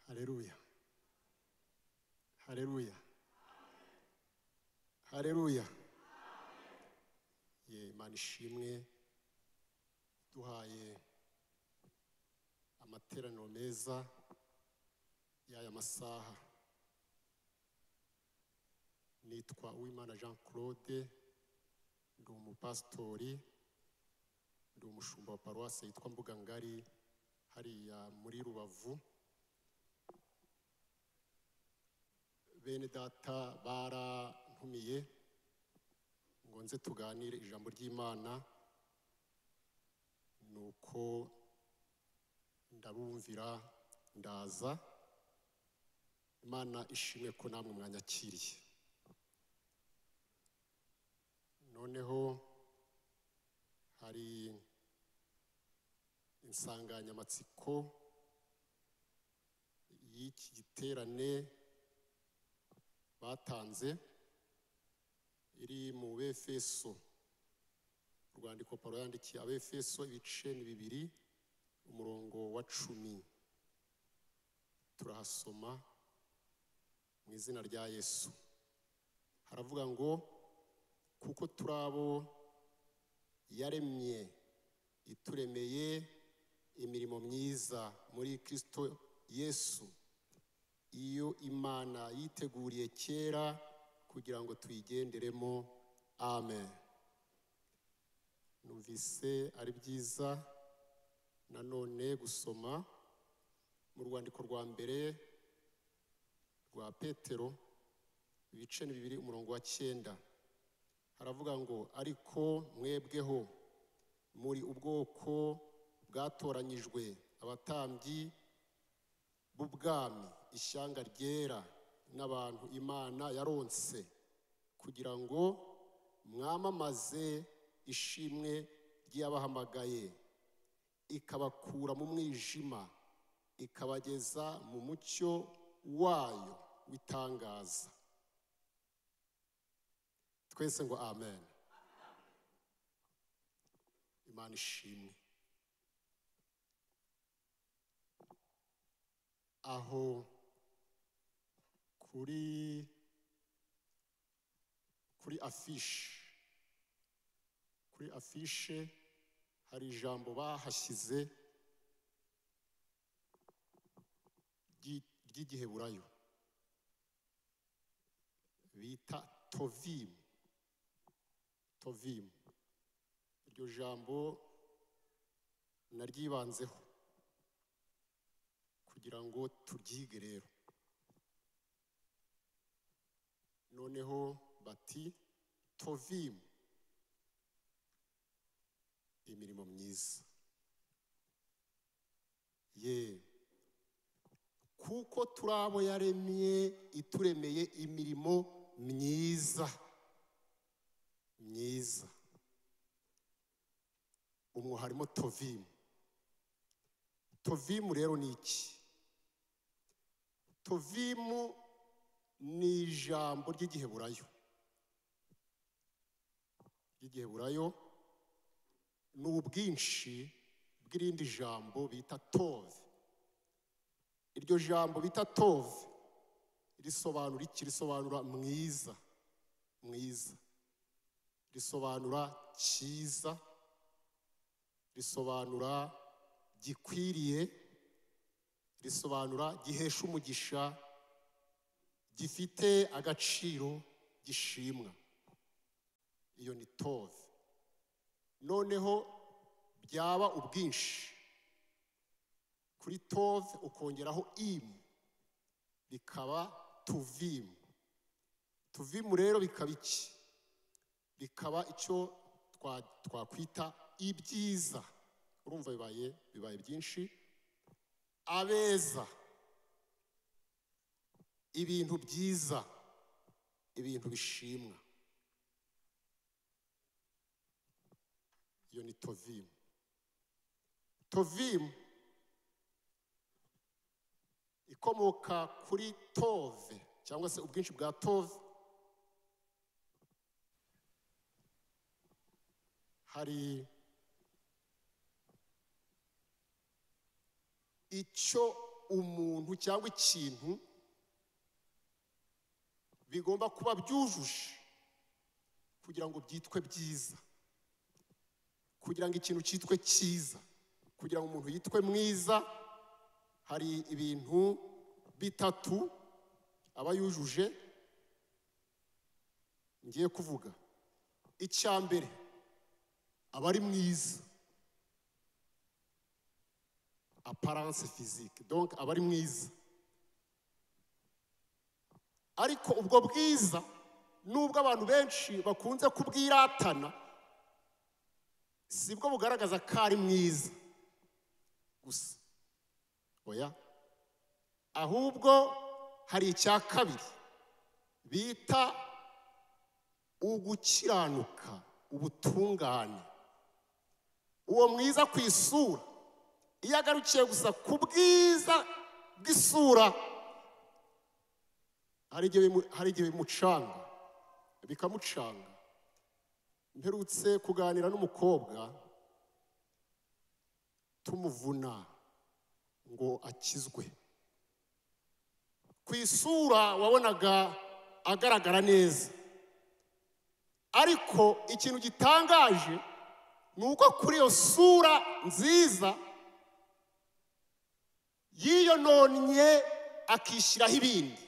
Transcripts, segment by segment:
Haleluya. Haleluya. Haleluya. Imana ishimwe duhaye amateraniro meza y'aya masaha. Nitwa Uwimana Jean Claude, ndi umupasitori, ndi umushumba wa paruwasi yitwa Mbugangari hariya muri Rubavu. Bene data barantumiye ngo nze tuganire ijambo ry'Imana, nuko ndabumvira ndaza. Imana ishimwe ko namwe mwanyakiriye. Noneho hari insanganyamatsiko y'iki giterane batanze, iri mu Befeso. Urwandiko Pawulo yandikiye Abefeso ibice ni 2 umurongo wa 10. Turahasoma mu izina rya Yesu. Haravuga ngo kuko turabo yaremye ituremeye imirimo myiza muri Kristo Yesu, iyo Imana yiteguriye kera kugira ngo tuyigenderemo. Amen. Numvise ari byiza nanone gusoma mu rwandiko rwa mbere rwa Petero ibice ni 2 umurongo wa 9. Haravuga ngo ariko mwebweho muri ubwoko bwatoranyijwe, abatambyi b'ubwami, ishyanga ryera, n'abantu Imana yaronse, kugira ngo mwamamaze ishimwe ry'abahamagaye, ikabakura mu mwijima ikabageza mu mucyo wayo w'itangaza. Twese ngo amen. Imana ishimwe. Aho kuri afishe hari ijambo bahashyize ry'igiheburayo bita tovim. Iryo jambo naryibanzeho kugira ngo turyige rero. Noneho bati tovim, imirimo myiza. Kuko turabo yaremye ituremeye imirimo myiza. Umwo harimo tovim. Tovim rero ni iki? Tovim ni ijambo ry'igiheburayo. Ni ubwinshi bw'irindi jambo bita tov. Iryo jambo bita tov risobanura iki? Risobanura mwiza. Risobanura cyiza, risobanura gikwiriye, risobanura gihesha umugisha, gifite agaciro, gishimwa. Iyo ni tov. Noneho byaba ubwinshi, kuri tov ukongeraho im, bikaba tuvim. Tuvim rero bikaba iki? Bikaba icyo twakwita ibyiza. Urumva bibaye byinshi. Abeza, ibintu byiza, ibintu bishimwa. Iyo ni tovim. Tovim ikomoka kuri tove, cyangwa se ubwinshi bwa tove. Hari icyo umuntu cyangwa ikintu bigomba kuba byujuje kugira ngo byitwe byiza, kugira ngo ikintu cyitwe cyiza, kugira ngo umuntu yitwe mwiza, hari ibintu bitatu aba yujuje ngiye kuvuga. Icya mbere, aba ari mwiza, apparence physique, donc aba ari mwiza. Ariko ubwo bwiza nubwo abantu benshi bakunze kubwiratana, sibwo bugaragaza ko ari mwiza gusa, oya, ahubwo hari icya kabiri bita ugukiranuka, ubutungane. Uwo mwiza ku isura iyo agarukiye gusa ku bwiza bw'isura, hari igihe bimucanga, bikamucanga. Mperutse kuganira n'umukobwa tumuvuna ngo akizwe. Ku isura wabonaga agaragara neza, ariko ikintu gitangaje ni uko kuri iyo sura nziza yiyononnye akishyiraho ibindi.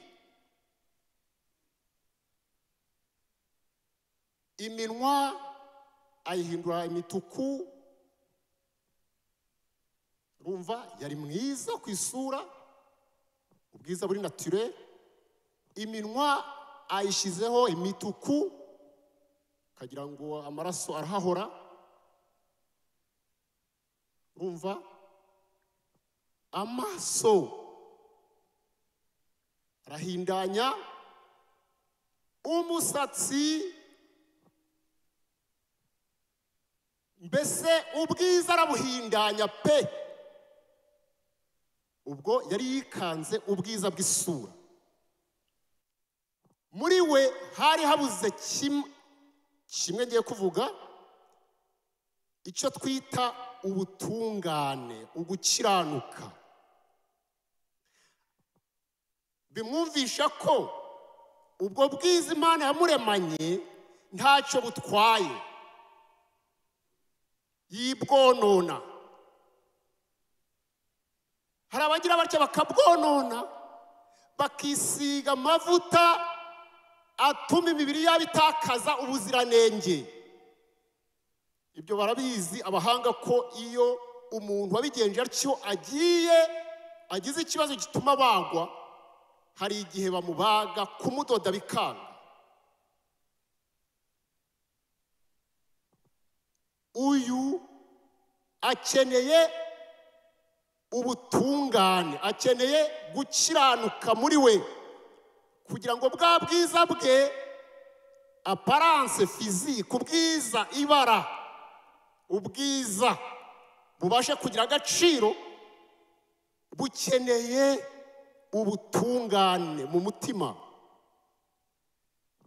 Iminwa ayihindura imituku, urumva yari mwiza ku isura, ubwiza buri naturel. Iminwa ayishyizeho imituku kagira ngo amaraso arahahora, urumva. Amaso arahindanya, umusatsi mbese ubwiza arabuhindanya pe. Ubwo yari yikanze ubwiza bw'isura. Muri we hari habuze kimwe ngiye kuvuga, icyo twita ubutungane, ugukiranuka. Bimwumvisha ko ubwo bwiza Imana yamuremanye ntacyo butwaye, yibwonona. Hari abagira batya bakabwonona, bakisiga amavuta atuma imibiri yabo itakaza ubuziranenge. Ibyo barabizi abahanga ko iyo umuntu wabigenje atyo agize ikibazo gituma bagwa, hari igihe bamubaga kumudoda bikanga. Uyu akeneye ubutungane, akeneye gukiranuka muri we, kugira ngo bwa bwiza bwe, apparence physique, ubwiza, ibara, ubwiza bubashe kugira agaciro, bukeneye ubutungane mu mutima.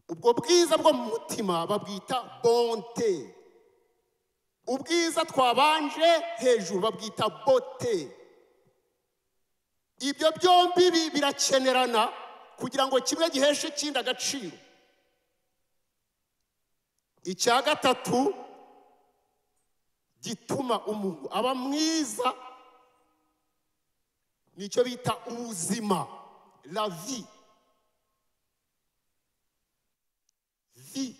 Ubwo bwiza bwo mu mutima babwita bonté. Ubwiza twabanje hejuru babwita beauté. Ibyo byombi birakenerana kugira ngo kimwe giheshe ikindi agaciro. Icya gatatu gituma umuntu aba mwiza nicyo bita ubuzima, la vie. Vie.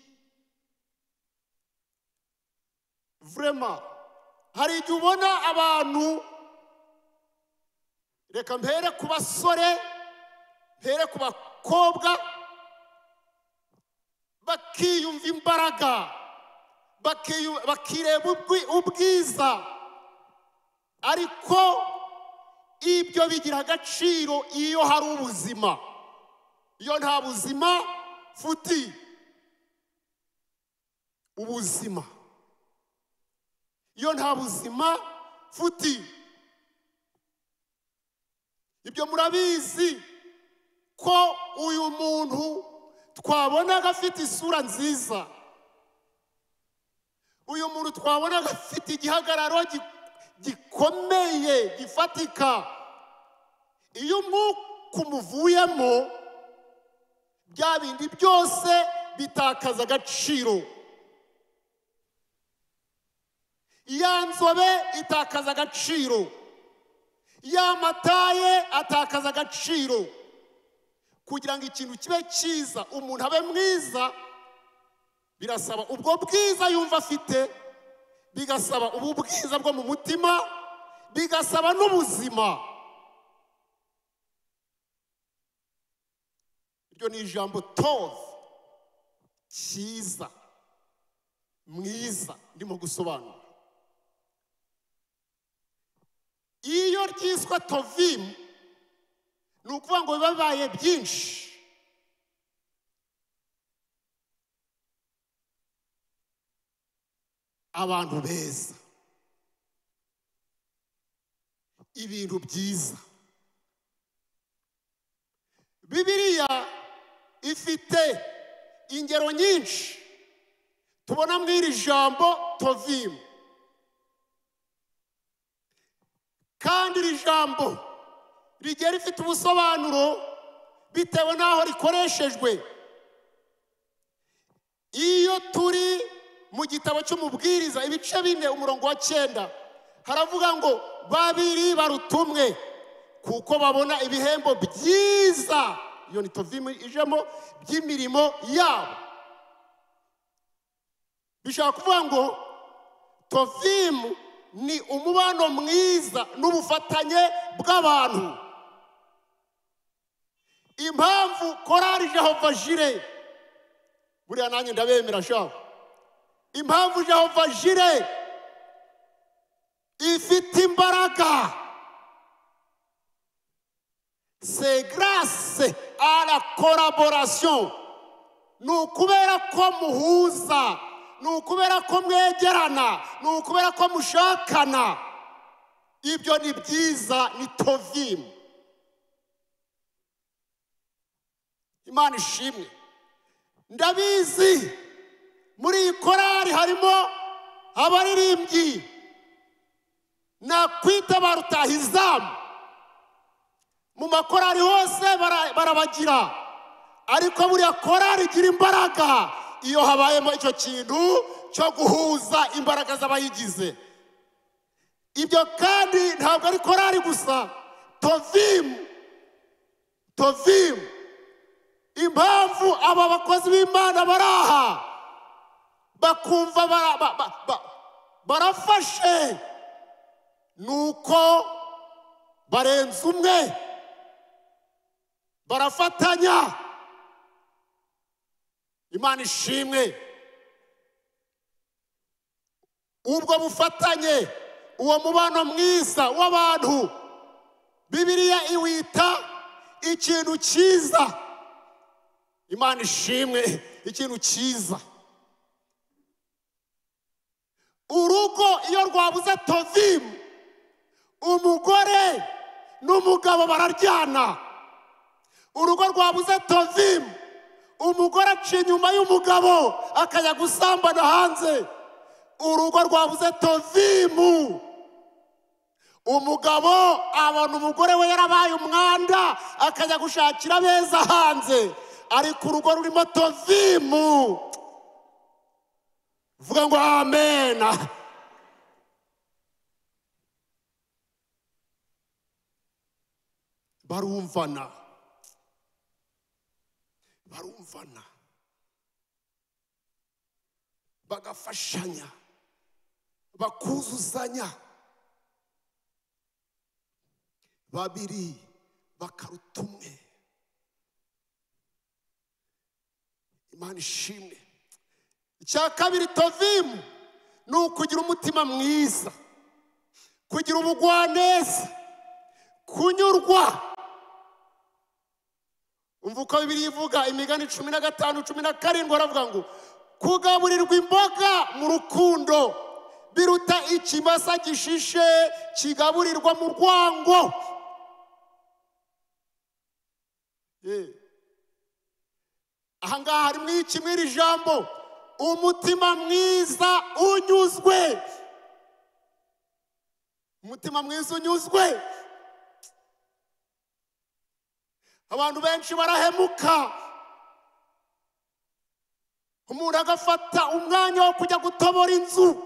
Vraiment, hari igihe ubona abantu, reka mpere ku basore, mpere ku bakobwa, bakiyumva imbaraga, bakireba ubwiza, ariko ibyo bigira agaciro iyo hari ubuzima. Iyo nta buzima, futi ubuzima. Iyo nta buzima, futi. Ibyo murabizi ko uyu muntu twabonaga afite isura nziza, uyu muntu twabonaga afite igihagararo gikomeye, gifatika, iyo umwuka umuvuyemo bya bindi byose bitakaza agaciro. Ya nzobe itakaza agaciro, ya mataye atakaza agaciro. Kugira ngo ikintu kibe cyiza, umuntu abe mwiza, birasaba ubwo bwiza yumva afite, bigasaba ubu bwiza bwo mu mutima, bigasaba n'ubuzima. Iryo ni ijambo tov, cyiza, mwiza, ndimo gusobanura. Iyo ryiswe tovim, ni ukuvuga ngo bibabaye byinshi. Abantu beza, ibintu byiza. Bibiliya ifite ingero nyinshi tubona muri iri jambo tovim. Kandi iri jambo rigiye rifite ubusobanuro bitewe n'aho rikoreshejwe. Iyo turi mu gitabo cy'umubwiriza ibice 4 umurongo wa 9, haravuga ngo babiri barutumwe kuko babona ibihembo byiza. Iyo ni tovim ijemo by'imirimo yabo. Bishaka kuvuga ngo tovim ni umubano mwiza n'ubufatanye bw'abantu. Impamvu korari Jehova Jire, buriya nanjye ndabemera sha, impamvu Jehova Jire ifite imbaraga, c'est grâce à la collaboration. Ni ukubera ko muhuza, ni ukubera ko mwegerana, ni ukubera ko mushakana. Ibyo ni byiza, ni tovim. Imana ishimwe. Ndabizi muri iyi korari harimo abaririmbyi nakwita ba rutahizamu. Mu makorari hose barabagira, ariko buriya korari igira imbaraga iyo habayemo icyo kintu cyo guhuza imbaraga z'abayigize. Ibyo kandi ntabwo ari korari gusa, tovim. Impamvu aba bakozi b'Imana baraha bakumva barafashe, nuko barenze umwe, barafatanya. Imana ishimwe. Ubwo bufatanye, uwo mubano mwiza w'abantu, Bibiliya iwita ikintu cyiza. Imana ishimwe, ikintu cyiza. Urugo iyo rwabuze tovim, umugore n'umugabo bararyana. Urugo rwabuze tovim, umugore aca inyuma y'umugabo akajya gusambana hanze. Urugo rwabuze tovimu, umugabo abona umugore we yarabaye umwanda akajya gushakira beza hanze. Ariko urugo rurimo tovimu, vuga ngo amen. Barumvana, bagafashanya, bakuzuzanya, babiri bakaruta umwe. Imana ishimwe. Icya kabiri tovim ni ukugira umutima mwiza, kugira ubugwaneza, kunyurwa. Umva uko Bibiliya ivuga, Imigani 15:17 baravuga ngo kugaburirwa imboga mu rukundo biruta ikimasa gishishe kigaburirwa mu rwango. Ahangaha harimo iki mw'iri jambo? Umutima mwiza unyuzwe. Umutima mwiza unyuzwe. abantu benshi barahemuka, umuntu agafata umwanya wo kujya gutobora inzu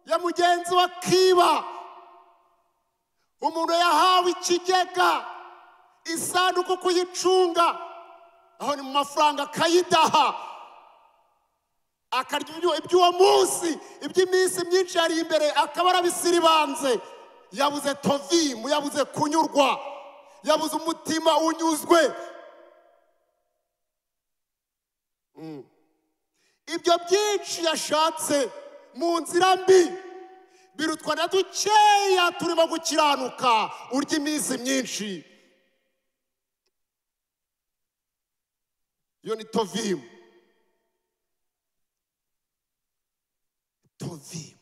ya mugenzi wa kiba, umuntu yahawe ikigega, isanduku kuyicunga, aho ni mu mafaranga akayidaha, akarya iby'uwo munsi, iby'iminsi myinshi yari imbere akaba arabisiribanze. Yabuze tovimu, yabuze kunyurwa, yabuze umutima unyuzwe. Ibyo byinshi yashatse mu nzira mbi birutwa na dukeya turimo gukiranuka urya iminsi myinshi. Iyo ni tovimu. Tovimu.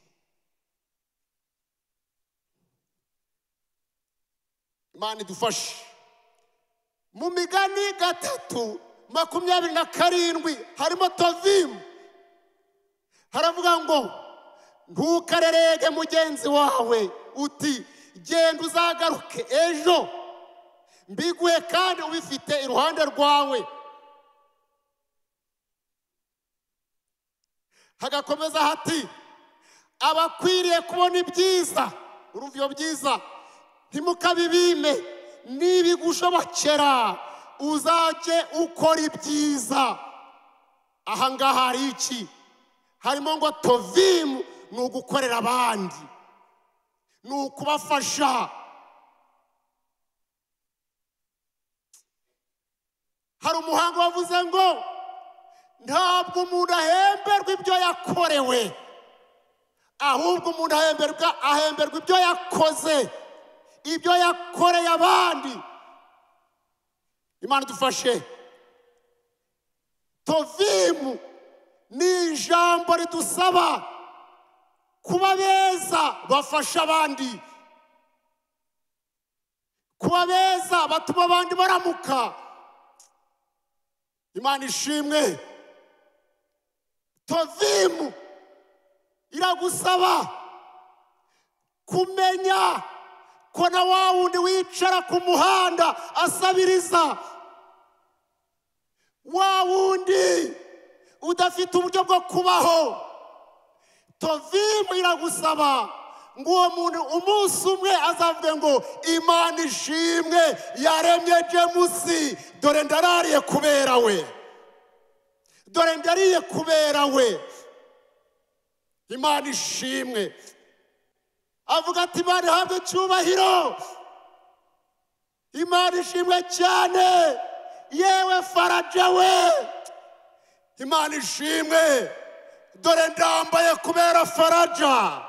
Imana idufashe. Mu Migani 3:27 harimo tovimu. Haravuga ngo ntukarerege mugenzi wawe uti genda uzagaruke ejo, mbiguhe kandi ubifite iruhande rwawe. Hagakomeza hati abakwiriye kubona ibyiza, urumva iyo byiza, ntimukabibime, nibigushobokera uzajye ukora ibyiza. Aha ngaha hari iki? Harimo ngo tovimu ni ugukorera abandi, ni ukubafasha. Hari umuhanga wavuze ngo ntabwo umuntu ahemberwa ibyo yakorewe, ahubwo umuntu ahemberwa ibyo yakoze, ibyo yakoreye abandi. Imana idufashe. Tovimu ni ijambo ridusaba kuba beza bafasha abandi, kuba beza batuma abandi baramuka. Imana ishimwe. Tovimu iragusaba kumenya ko na wa wundi wicara ku muhanda asabiriza, wa wundi udafite uburyo bwo kubaho, tovimu iragusaba ngo uwo muntu umunsi umwe azavuge ngo Imana ishimwe yaremye James, dore ndarariye kubera we, dore ndariye kubera we. Imana ishimwe. Avuga ati Imana ihabwe icyubahiro, Imana ishimwe cyane, yewe Faraja we, Imana ishimwe, dore ndambaye kubera Faraja.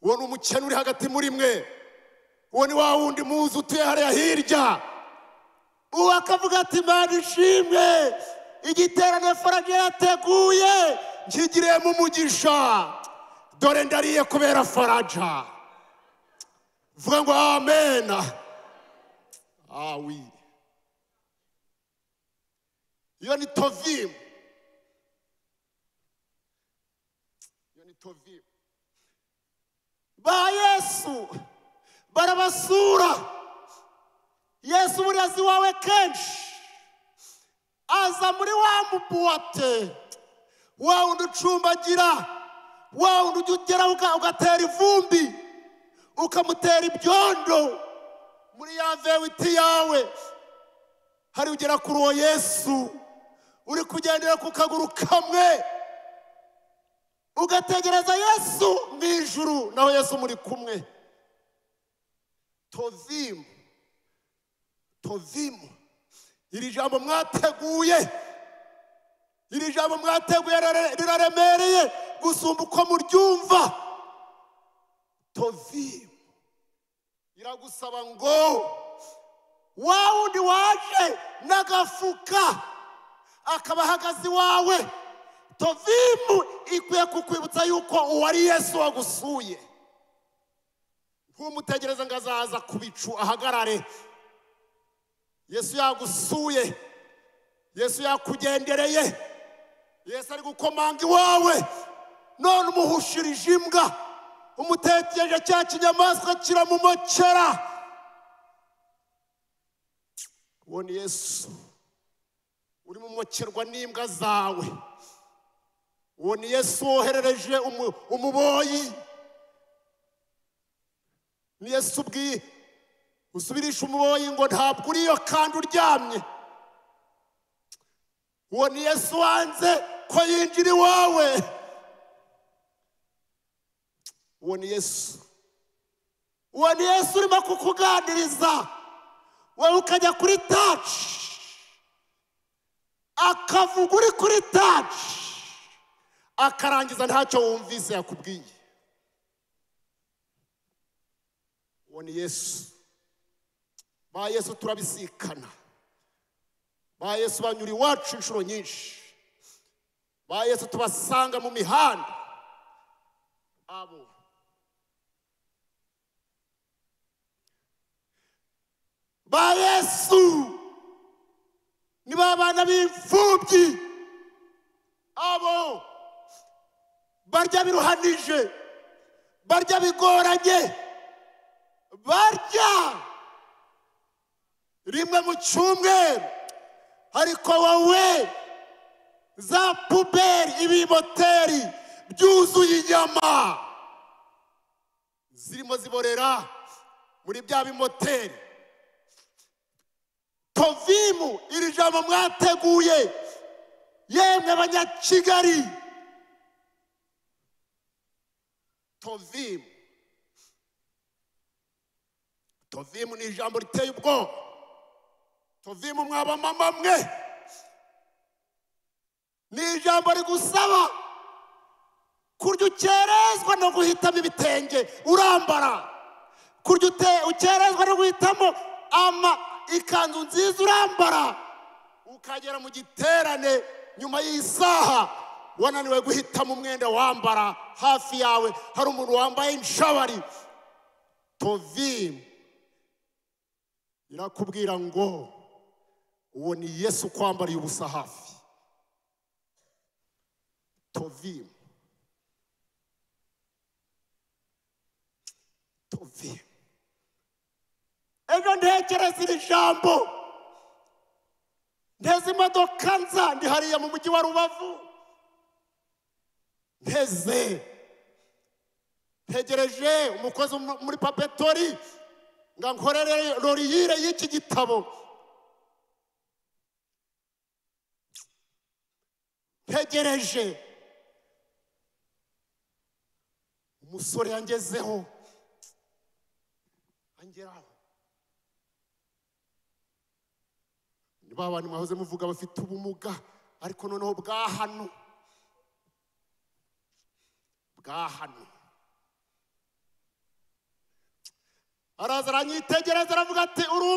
Uwo ni umukene uri hagati muri mwe, uwo ni wa wundi muzi utuye hariya hirya. Uwo akavuga ati Imana ishimwe, igiterane Faraja yateguye nkigiriyemo umugisha, dore ndariye kubera Faraja. Vuga ngo amen. Oui. Iyo ni tovimu. Iyo ni tovimu. Ba Yesu barabasura. Yesu murazi wawe kenshi aza muri wa mubuwate, wa wundi ucumbagira, wa wundi ugera ugatera ivumbi, ukamutera ibyondo muri ya vewiti yawe. Hari ugera kuri uwo Yesu uri kugendera ku kaguru kamwe, ugategereza Yesu mu ijuru, nawe Yesu muri kumwe. Tovimu. Tovimu. Iri jambo mwateguye, iri jambo mwateguye riraremereye gusumba uko muryumva. Tovimu iragusaba ngo wa wundi waje n'agafuka akaba ahagaze iwawe, tovimu ikwiye kukwibutsa yuko uwari Yesu wagusuye. Ntumutegereze ngo azaza ku bicu ahagarare. Yesu yagusuye, Yesu yakugendereye, Yesu ari gukomanga iwawe, none umuhushirije imbwa, umutekereje cya kinyamaswa kiramumokera. uwo ni Yesu urimo mokerwa n'imbwa zawe. Uwo ni Yesu woherereje umuboyi. Ni Yesu usubirisha umuboyi ngo ntabwo uriyo kandi uryamye. Uwo ni Yesu wanze ko yinjira iwawe. Uwo ni Yesu urimo kukuganiriza wowe ukajya kuri touch akavuga uri kuri touch akarangiza ntacyo wumvise yakubwiye. Uwo ni Yesu. Ba Yesu turabisikana. Ba Yesu banyura iwacu inshuro nyinshi. Ba Yesu tubasanga mu mihanda. Abo ba Yesu ni babana b'imfubyi. Abo barya biruhanije, barya bigoranye, barya rimwe mu cyumweru. Ariko wowe za puberi, ibimoteri byuzuye inyama zirimo ziborera muri bya bimoteri. Tovimu, iri jambo mwateguye yemwe abanyakigali. Tovimu ni ijambo riteye ubwoba. Tovimu mwaba mama mwe, ni ijambo rigusaba kurya ukerezwa no guhitamo ibitenge urambara, kurya ukerezwa no guhitamo ikanzu nziza urambara, ukagera mu giterane nyuma y'isaha wananiwe guhitamo umwenda wambara, hafi yawe hari umuntu wambaye inshabari. Tovimu irakubwira ngo uwo ni Yesu kwambariye ubusa hafi. Tovimu ejo ntekereza iri jambo, nteze imodoka nza ndi hariya mu mujyi wa Rubavu, ntegereje umukozi muri papetori ngo nkorere loriyire y'iki gitabo. Ntegereje umusore yangezeho angeraho. Ni ba bantu mwahoze muvuga bafite ubumuga ariko noneho bwa hano. Araza aranyitegereza aravuga ati uri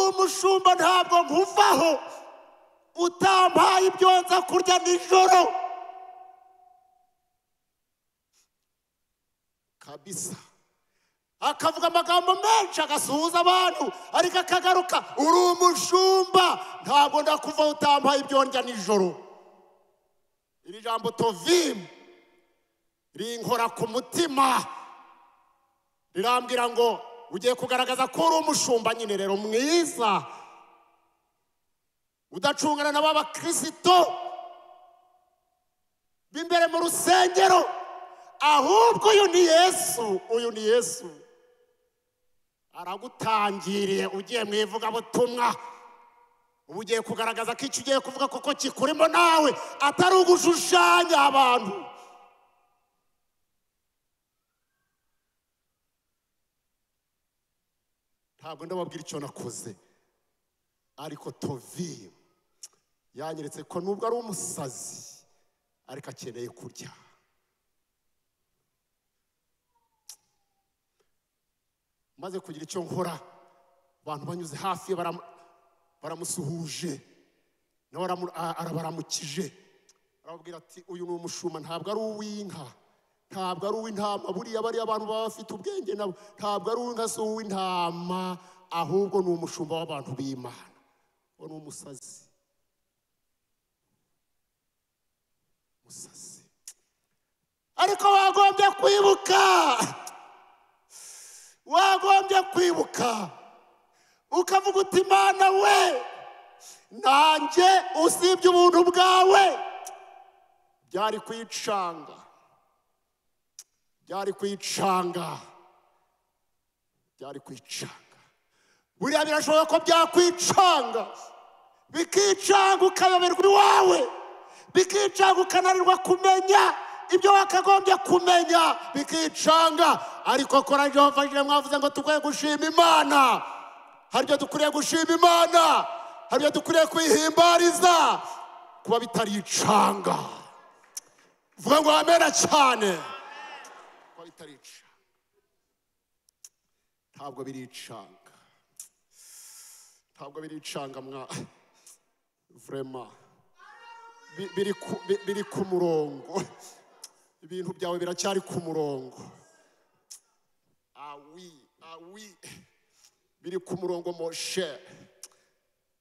umushumba ntabwo nkuvaho utampaye ibyo nza kurya nijoro. Kabisa akavuga amagambo menshi agasuhuza abantu ariko akagaruka, uri umushumba ntabwo ndakuvaho utampaye ibyo ndya nijoro. Iri jambo Tovimu rinkora ku mutima, rirambwira ngo ugiye kugaragaza ko uri umushumba nyine rero mwiza, udacungana na b'abakristo b'imbere mu rusengero, ahubwo uyu ni Yesu aragutangiriye. Ugiye mu ivugabutumwa ubu ugiye kugaragaza ko icyo ugiye kuvuga koko kikurimo nawe atari ugushushanya abantu. Ntabwo ndababwira icyo nakoze, ariko Tovimu yanyeretse ko nubwo ari umusazi ariko akeneye kurya. Maze kugira icyo nkora, abantu banyuze hafi ye baramusuhuje, nawe arabaramukije, arababwira ati uyu ni umushumba, ntabwo ari uw'inka, ntabwo ari uw'intama. Buriya bariya abantu baba bafite ubwenge nabo, ntabwo ari uw'inka si uw'intama, ahubwo ni umushumba w'abantu b'Imana. Uwo ni umusazi. Ariko wagombye kwibuka wagombye kwibuka ukavuga uti Imana we, nanjye usibye ubuntu bwawe byari kwicanga, byari kwicanga, byari kwicanga. Buriya birashoboka ko byakwicanga, bikicanga ukayoberwa iwawe, bikicanga ukananirwa kumenya ibyo wakagombye kumenya, bikicanga. Ariko kora ibyo wafashije, mwavuze ngo tukwiye gushima Imana. Hari ibyo dukwiriye gushima Imana, hari ibyo dukwiriye kwihimbariza kuba bitaricanga. Vuga ngo amena cyane. Kuba bitaricanga, ntabwo biricanga, ntabwo biricanga mwa vrema, biri ku murongo, ibintu byawe biracyari ku murongo. Awi biri ku murongo Moshe,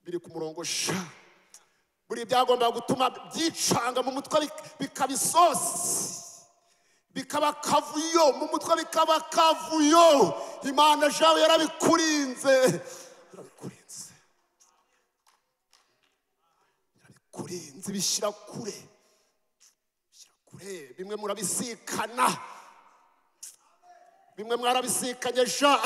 biri ku murongo sha. Buri byagomba gutuma byicanga mu mutwe bikaba isosi, bikaba kavuyo mu mutwe, bikaba kavuyo. Imana jawe yarabikurinze, yarabikurinze, yarabikurinze, bishyira kure, bishyira kure. Bimwe murabisikana, bimwe mwarabisikanye sha.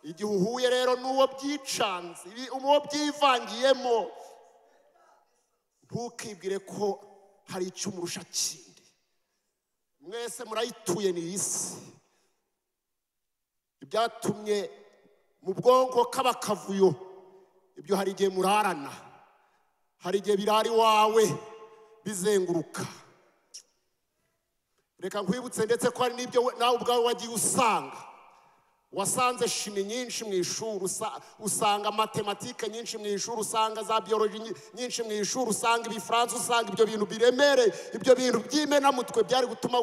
Igihe uhuye rero n'uwo byicanze, uwo byivangiyemo, ntukibwire ko hari icyo umurusha kindi. Mwese murayituye ni isi. Ibyatumye mu bwonko kaba kavuyo, ibyo hari igihe murarana, hari igihe birari wawe bizenguruka. Reka nkwibutse ndetse ko hari n'ibyo nawe ubwawe wagiye usanga. Wasanze shimi nyinshi mu ishuri, usanga matematike nyinshi mu ishuri, usanga za biology nyinshi mu ishuri, usanga ibifaransa, usanga ibyo bintu biremere, ibyo bintu by'imenamutwe byari gutuma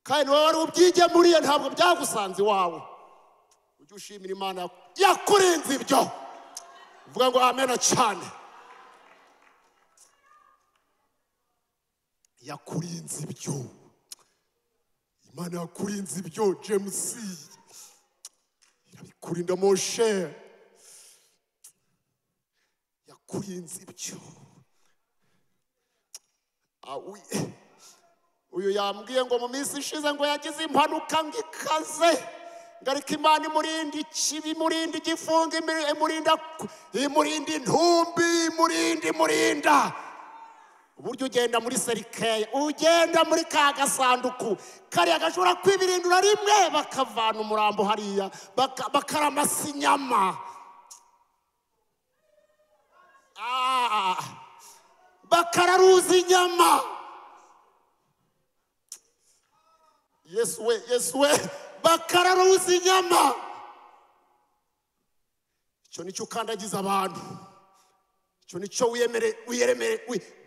kandi wowe wari ubyigemuriye, ntabwo byagusanze iwawe. Ujye ushimira Imana yakurinze ibyo. Vuga ngo amena cyane. Yakurinze ibyo, Imana yakurinze ibyo. James irabikurinda. Moshe yakurinze ibyo. Uyu yambwiye ngo mu minsi ishize ngo yagize impanuka ngo ikaze, ngo ariko Imana imurinda ikibi, imurinda igifungo, imurinda intumbi, imurinda. Uburyo ugenda muri serikeya, ugenda muri ka gasanduku kariya gashobora kwibirindura rimwe, bakavana umurambo hariya, bakaramasa inyama, bakararuza inyama. Yesu we, bakararuza inyama. Icyo nicyo ukandagiza abantu, icyo nicyo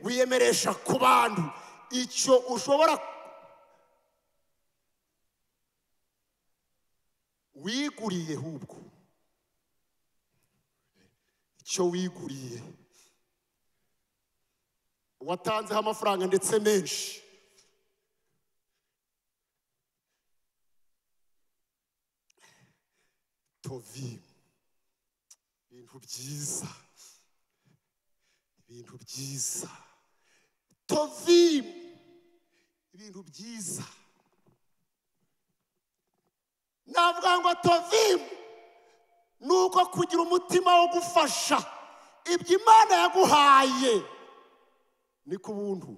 wiyemeresha ku bantu. Icyo ushobora wiguriye, ahubwo icyo wiguriye, watanzeho amafaranga ndetse menshi. Tovim, ibintu byiza, ibintu byiza. Tovim, ibintu byiza. Navuga ngo tovim nuko kugira umutima wo gufasha ibyo Imana yaguhaye. Ni ku buntu,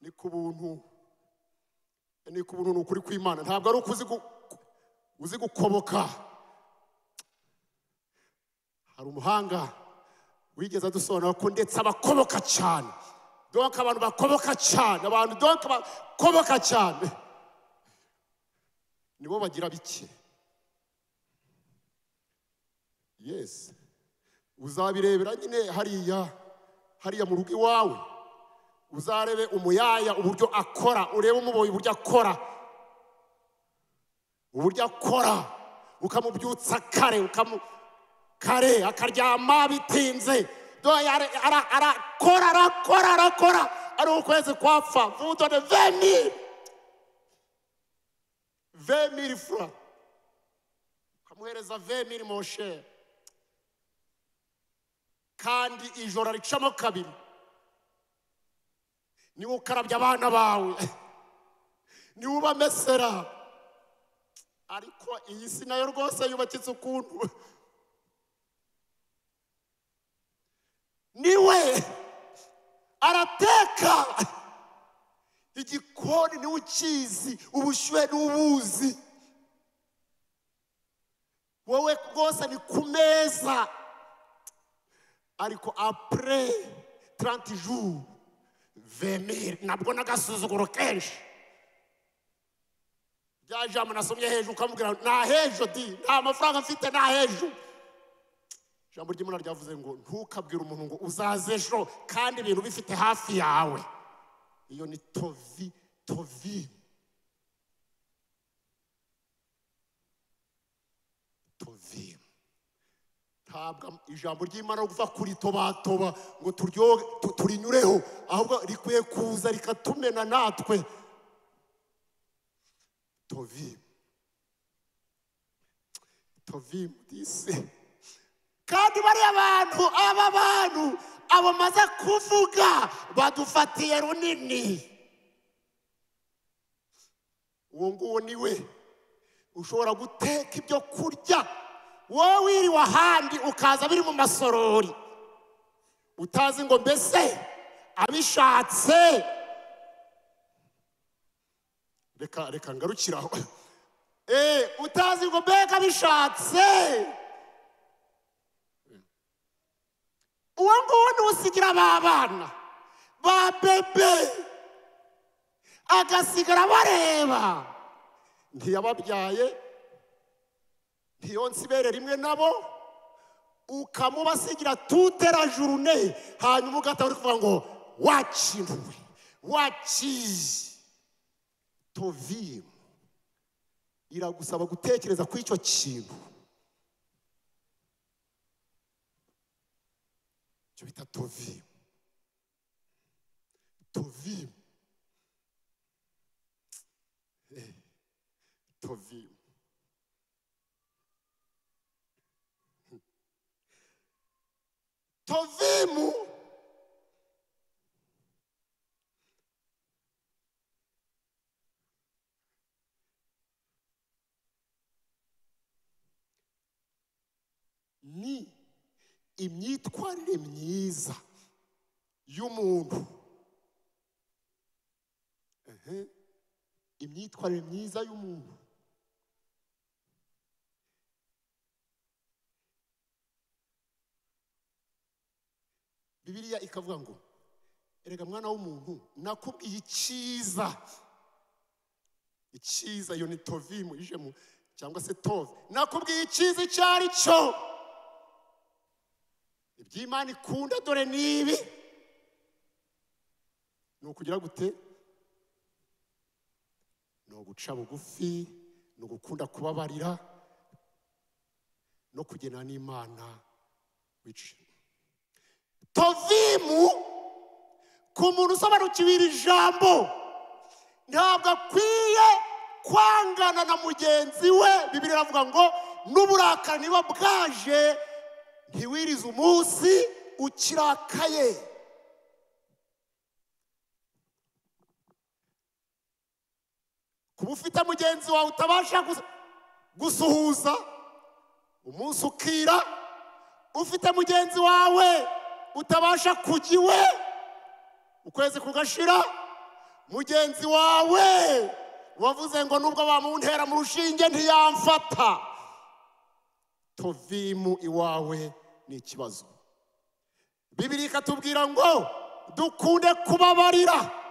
ni ku buntu, ni ku buntu, ni ukuri kw'Imana. Ntabwo ari uzi gukoboka. Hari umuhanga wigeze adusobanura ko ndetse abakoboka cyane, donc abantu bakoboka cyane, abantu donc bakoboka cyane nibo bagira bike. Yes, uzabirebera nyine hariya mu rugo iwawe, uzarebe umuyaya uburyo akora, urebe umuboyi uburyo akora, ukamubyutsa kare akaryama bitinze, arakora ari ukwezi kwapfa vudone 20,000 francs kamuhereza 20,000 moshe kandi ijoro ricamo kabiri niwe ukarabya abana bawe niwe ubamesera ariko iyi si nayo rwose yubakitse ukuntu niwe arateka igikoni niwe ukizi ubushyuhe n'ubuzi wowe rwose ni ku meza ariko après 30 jours 20,000 nabwo n'agasuzuguro kenshi bya jambo nasomye hejuru ukamubwira nta hejo di nta mafaranga mfite nta hejo jambo ry'Imana ryavuze ngo ntukabwire umuntu ngo uzaze ejo kandi ibintu bifite hafi yawe iyo ni tovi ntabwo ijambo ry'Imana guva kuri tobatoba ngo turyoge turinyureho ahubwo rikwiye kuza rikatumena natwe tovi dise kandi bariya aba bantu abo maze kuvuga badufatiye runini uwo nguwo niwe ushobora guteka ibyo kurya wowe wiriwe ahandi ukaza biri mu masorori utazi ngo mbese abishatse reka ngarukiraho utazi ngo mbega abishatse uwo nguwo ntusigira ba bana ba bebe agasigara bareba ntiyababyaye ntiyonse ibere rimwe nabo ukamubasigira tutera journée hanyuma ugahita uri kuvuga ngo wakintuwe wakizi tovimu iragusaba gutekereza ku icyo kintu cyo bita tovimu tovimu tovimu ni imyitwarire myiza y'umuntu imyitwarire myiza y'umuntu Bibiliya ikavuga ngo erega mwana w'umuntu nakubwiye icyiza iyo ni tovimu ijemo cyangwa se tove nakubwiye icyiza icyo ari cyo iby'Imana ikunda dore nibi ni ukugira gute ni uguca bugufi ni ugukunda kubabarira no kugendana n'Imana wici tovimu ku muntu usobanukiwe iri jambo ntabwo akwiye kwangana na mugenzi we Bibiliya iravuga ngo n'uburakari niba bwaje ntiwirize umunsi ukirakaye kuba ufite mugenzi wawe utabasha gusuhuza umunsi ukira ufite mugenzi wawe utabasha kujya iwe ukwezi kugashira mugenzi wawe wavuze ngo nubwo bamuntera mu rushinge ntiyamfata tovimu iwawe ni ikibazo Bibiliya ikatubwira ngo dukunde kubabarira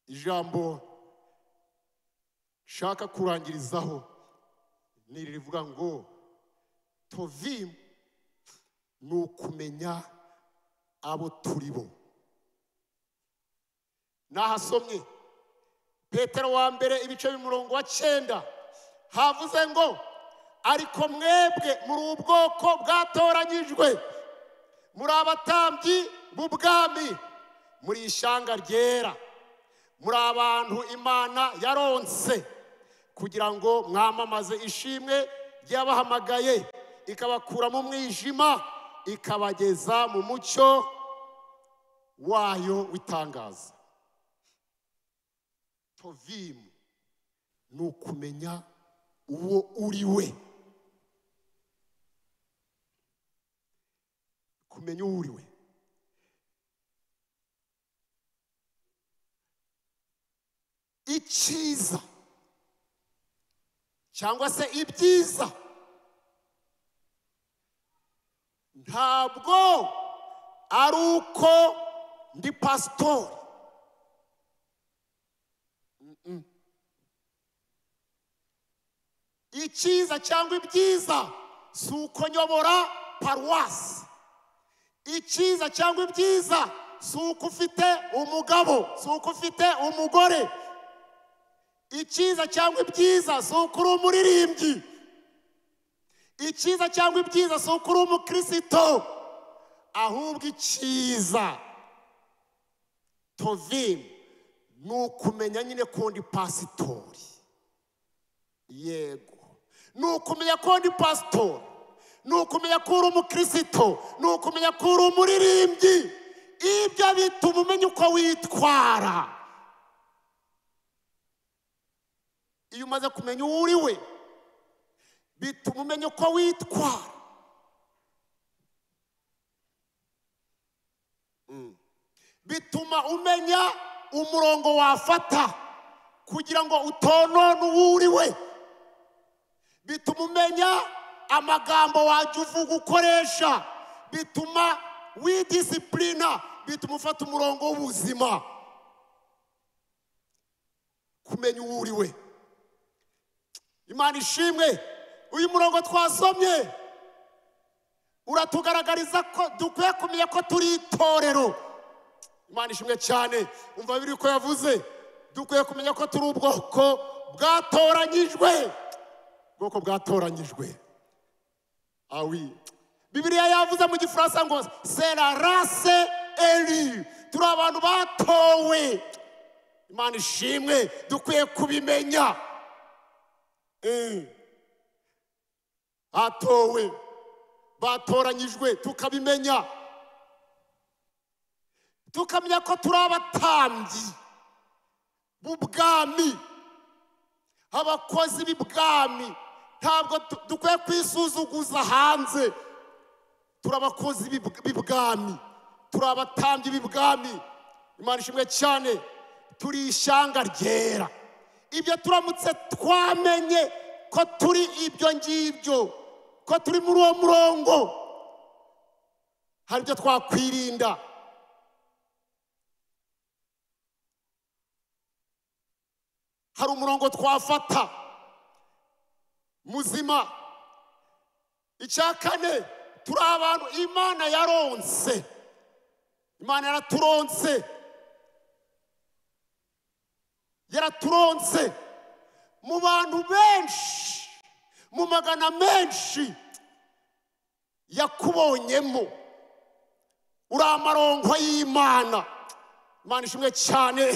ijambo shaka kurangirizaho ni rivuga ngo tovimu ni ukumenya abo turi bo nahasomye Petero wa mbere ibice by'umurongo wa 9 havuze ngo ariko mwebwe muri ubwoko bwatoranyijwe, muri abatambyi b'ubwami, muri ishyanga ryera, muri abantu Imana yaronse kugira ngo mwamamaze ishimwe ryabahamagaye ikabakura mu mwijima ikabageza mu mucyo wayo w'itangaza. Tovimu ni ukumenya uwo uri we. Kumenya uwo uri we. Icyiza cyangwa se ibyiza ntabwo ari uko ndi pasitori. Icyiza cyangwa ibyiza si uko nyobora paruwasi. Icyiza cyangwa ibyiza si uko ufite umugabo, si uko ufite umugore. Icyiza cyangwa ibyiza si uko uri umuririmbyi. Icyiza cyangwa ibyiza si uko uri umukristo. Ahubwo icyiza Tovimu ni ukumenya nyine ko ndi pasitori. Yego, ni ukumenya ko ndi pasitori, ni ukumenya ko uri umukristo, ni ukumenya ko uri umuririmbyi. Ibyo bituma umenya uko witwara. Iyo umaze kumenya uwo uri we bituma umenya uko witwara. Bituma umenya umurongo wafata kugira ngo utonone uwo uri we. Bituma umenya amagambo wajya uvuga ukoresha. Bituma widisipurina, bituma ufata umurongo w'ubuzima. Kumenya uwo uri we. Imana ishimwe, uyu murongo twasomye uratugaragariza ko dukwiye kumenya ko turi itorero. Imana ishimwe cyane. Umva biri ko yavuze, dukwiye kumenya ko turi ubwoko bwatoranyijwe. Ubwoko bwatoranyijwe. Awi, Bibiliya yavuze mu Gifaransa ngo c'est la race élue. Turi abantu batowe. Imana ishimwe, dukwiye kubimenya. Atowe, batoranyijwe, tukabimenya. Tukamenya ko turi abatambyi b'ubwami, abakozi b'ibwami. Ntabwo dukwiye kwisuzuguza hanze. Turi abakozi b'ibwami, turi abatambyi b'ibwami. Imana ishimwe cyane. Turi ishyanga ryera. Ibyo turamutse twamenye ko turi ibyo ngibyo, ko turi muri uwo murongo, hari ibyo twakwirinda. Hari umurongo twafata muzima. Icya kane, turi abantu Imana yaronse. Imana yaraturonse. Yaraturonse mu bantu benshi, mu magana menshi yakubonyemo. Uri amaronko y'Imana. Imana ishimwe cyane.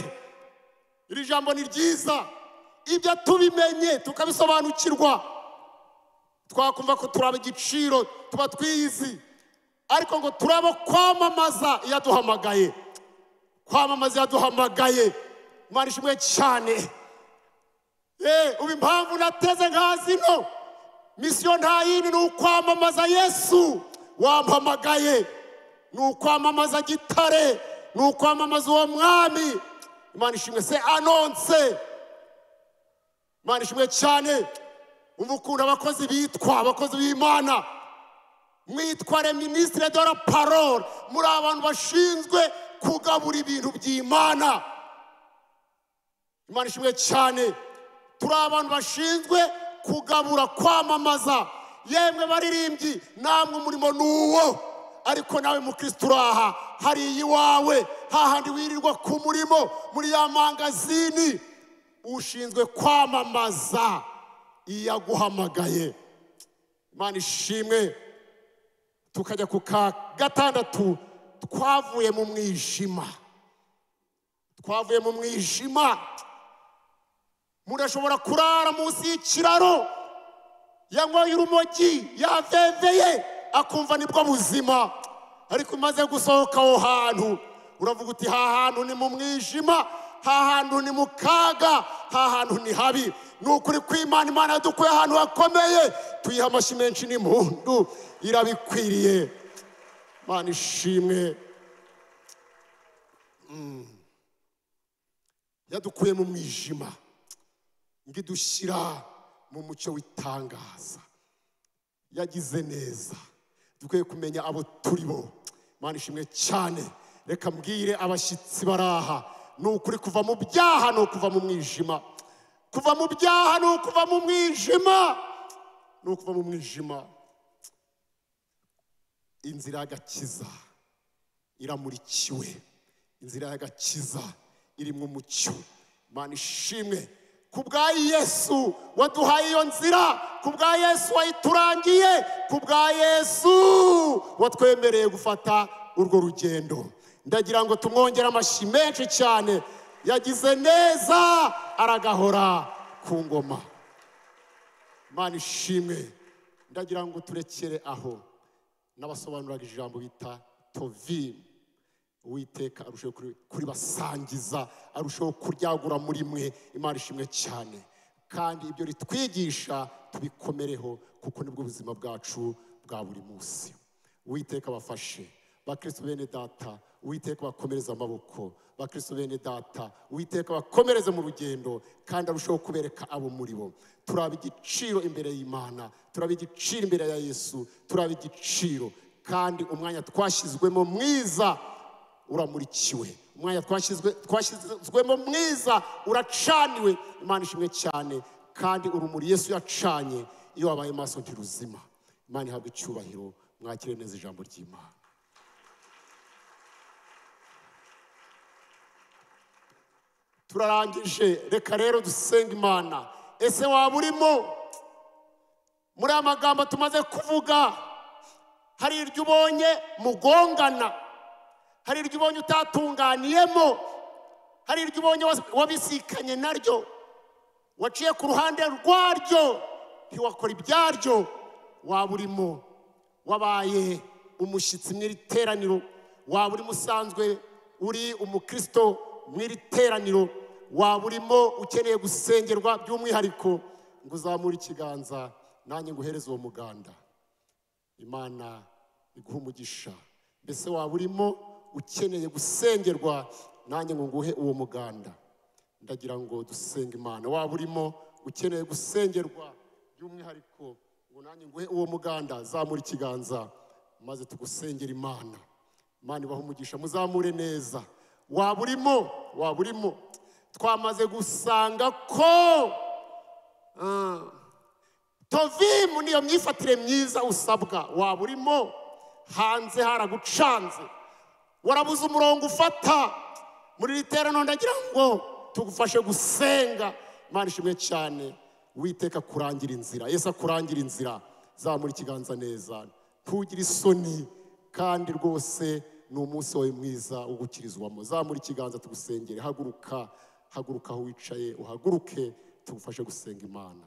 Iri jambo ni ryiza. Ibyo tubimenye tukabisobanukirwa, twakumva ko turaba igiciro, tuba twiyizi. Ariko ngo turaba kwamamaza yaduhamagaye. Kwamamaza yaduhamagaye. Imana ishimwe cyane. Ubu impamvu nateze nka zino misiyo nta yindi, ni ukwamamaza Yesu wampamagaye. Ni ukwamamaza Gitare, ni ukwamamaza uwo mwami. Imana ishimwe, se anonse. Imana ishimwe cyane. Umva ukuntu abakozi bitwa, abakozi b'Imana. Mwitwa les ministres de la parole. Muri abantu bashinzwe kugabura ibintu by'Imana. Imana ishimwe cyane. Turi abantu bashinzwe kugabura, kwamamaza. Yemwe baririmbyi, namwe umurimo n'uwo. Ariko nawe mukristo uraha, hari iwawe, hahandi wirirwa ku murimo, muri ya mangazini, ushinzwe kwamamaza iyaguhamagaye. Imana ishimwe. Tukajya ku ka gatandatu, twavuye mu mwijima. Twavuye mu mwijima. Murashobora kurara munsi y'ikiraro, yanyoye urumogi, yaveveye, akumva nibwo buzima. Ariko umaze gusohoka aho hantu, uravuga uti ha hantu ni mu mwijima, ha hantu ni mu kaga, ha hantu ni habi. Ni ukuri kw'Imana, Imana yadukuye ahantu hakomeye. Tuyiha amashyi menshi n'impundu, irabikwiriye. Imana ishimwe. Yadukuye mu mwijima ngo idushyira mu mucyo w'itangaza. Yagize neza. Dukwiye kumenya abo turi bo. Imana ishimwe cyane. Reka mbwire abashyitsi baraha, ni ukuri kuva mu byaha ni ukuva mu mwijima. Kuva mu byaha ni ukuva mu mwijima. Ni ukuva mu mwijima. Inzira y'agakiza iramurikiwe. Inzira y'agakiza irimo umucyo. Imana ishimwe. Kubwa Yesu waduhaye iyo nzira, kubwa Yesu wayiturangiye, kubwa Yesu watwemereye gufata urwo rugendo. Ndagira ngo tumwongere amashyi menshi cyane. Yagize neza, aragahora ku ngoma. Imana ishimwe. Ndagira ngo turekere aho. N'abasobanuraga ijambo bita Tovim. Uwiteka arushaho kuribasangiza, arushaho kuryagura muri mwe. Imana ishimwe cyane. Kandi ibyo ritwigisha tubikomereho, kuko nibwo buzima bwacu bwa buri munsi. Uwiteka bafashe bakristo bene data. Uwiteka bakomereza amaboko bakristo bene data. Uwiteka bakomereze mu rugendo, kandi arushaho kubereka abo muri bo. Turaba igiciro imbere y'Imana, turaba igiciro imbere ya Yesu, turaba igiciro. Kandi umwanya twashyizwemo mwiza uramurikiwe. Umwanya twashyizwemo mwiza uracaniwe. Imana ishimwe cyane. Kandi urumuri Yesu yacanye, iyo wabaye maso ntiruzima. Imana ihabwe icyubahiro. Mwakire neza ijambo ry'Imana. Turarangije. Reka rero dusenga Imana. Ese waba urimo muri aya magambo tumaze kuvuga? Hari iryo ubonye mugongana, hari iryo ubonye utatunganiyemo, hari iryo ubonye wabisikanye naryo, waciye ku ruhande rwaryo, ntiwakora ibyaryo. Waba urimo wabaye umushyitsi mw'iri teraniro, waba urimo usanzwe uri umukristo mw'iri teraniro, waba urimo ukeneye gusengerwa by'umwihariko, ngo uzamure ikiganza nanjye nguhereze uwo muganda. Imana iguha umugisha. Mbese waba urimo ukeneye gusengerwa, nanjye ngo nguhe uwo muganda. Ndagira ngo dusenge Imana. Waba urimo ukeneye gusengerwa by'umwihariko, ngo nanjye nguhe uwo muganda, zamura ikiganza maze tugusengera Imana. Imana ibaha umugisha. Muzamure neza. Waba urimo twamaze gusanga ko Tovimu niyo myifatire myiza usabwa. Waba urimo hanze haragucanze, warabuze umurongo ufata muri iri teraniro, ndagira ngo tugufashe gusenga. Imana ishimwe cyane. Uwiteka kurangira inzira. Yesu akurangira inzira. Zamura ikiganza neza, ntugire isoni, kandi rwose ni umunsi wawe mwiza wo gukirizwamo. Zamura ikiganza tugusengere. Haguruka aho wicaye, uhaguruke tugufashe gusenga Imana.